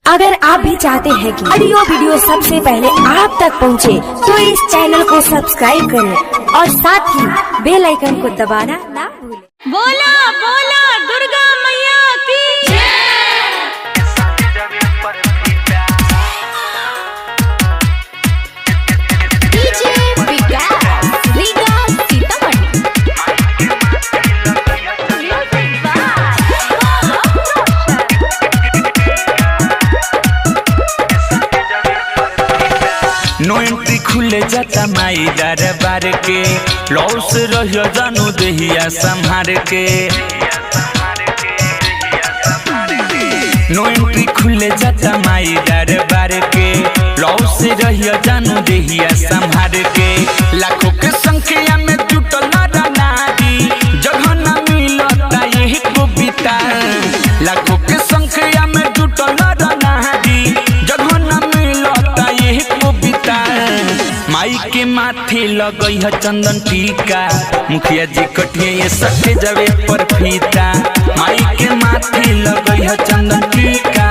अगर आप भी चाहते हैं कि ऑडियो वीडियो सबसे पहले आप तक पहुंचे, तो इस चैनल को सब्सक्राइब करें और साथ ही बेल आइकन को दबाना ना भूलें। बोला बोला दुर्गा मैया की नो एंट्री खुले जाता माई दरबार के, लॉस रहियो जानू देहिया संहार के। नो एंट्री खुले जाता माई दरबार के, लॉस रहियो जानू देहिया संहार के। लाखों के संख्या में जुटल नारी, जगह न मिलता यही कविता। लाखों के संख्या में जुटल नारी, जगह न मिलता यही कविता। माई के माथे लगई है चंदन टीका, मुखिया जी कटिए ये सके जवे पर फीता। माई के माथे लगई है चंदन टीका,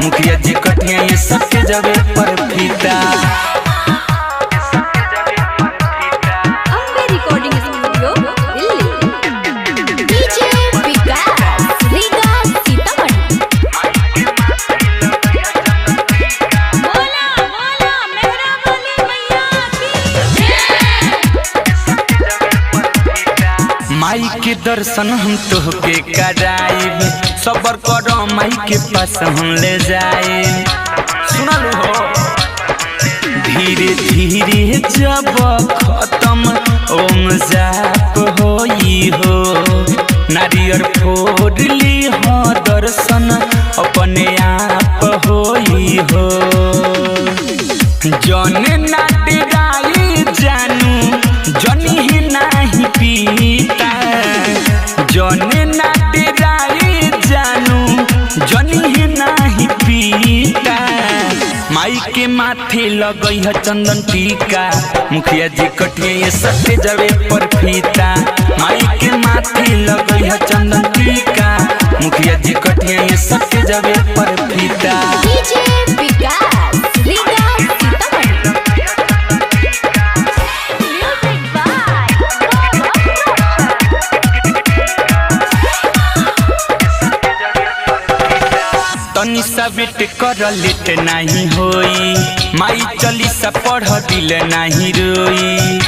मुखिया जी कटिए ये सके जवे पर फीता। माई के दर्शन हम तोहके कराइब, सबर करो माई के पास हम ले जाए। सुनलू हो धीरे धीरे जब खत्म ओम जाप होई हो, नारियर फोड़ ली हो दर्शन अपने आप होई हो। जने नाटी जानू जनी ही नहीं पीता, जने नाटी जानू जनी ही नहीं पीता। माई के माथे लगई है चंदन टीका, मुखिया जी कटिए ये सके जवे पर फीता। माई के माथे लगई है चंदन टीका, मुखिया जी कटिए ये सके जवे पर फीता। तनी सा वेट कर लेट नहीं होई, माई चली सा पढ़ दिल नहीं रोई।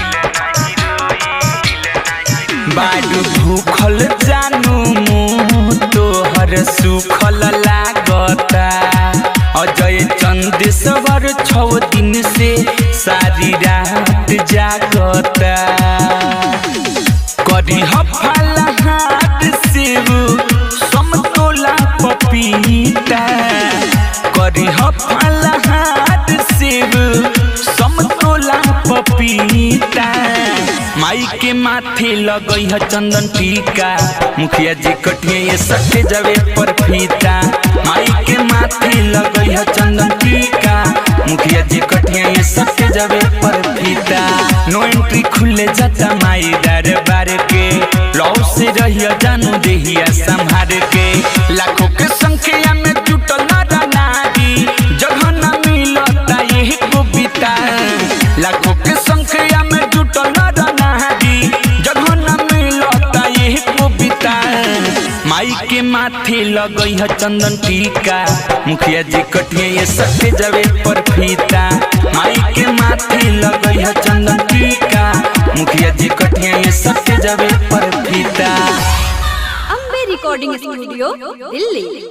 बाडू भूखल जानू मुँह तोहर सुखल लागता। अजय चंदेश्वर 6 दिन से सारी रात जागता। करी फलाहार सेब समतोला पपीता, करी फलाहार सेब समतोला पपीता। माई के माथे लगई है चंदन टीका, मुखिया जी कटिए ये सके जवे पर फीता। माई के माथे लगई है चंदन टीका, मुखिया जी कटिए ये सके जवे पर फीता। नो एंट्री खुले जाता माई दरबार के, लॉस से रहियो जानू देहिया संहार के। लाखों के संख्या में जुटल नारी, जगह न मिलता यही कविता। लाखों के संख्या में जुटल नारी, जगह न मिलता यही कविता। माई के माथे लगई है चंदन टीका, मुखिया जी कटिए ये सके जवे पर फीता। माई के माथे लगई है चंदन टीका, मुखिया जी कटिए ये सके जवे पर फीता। Ambe recording studio Delhi.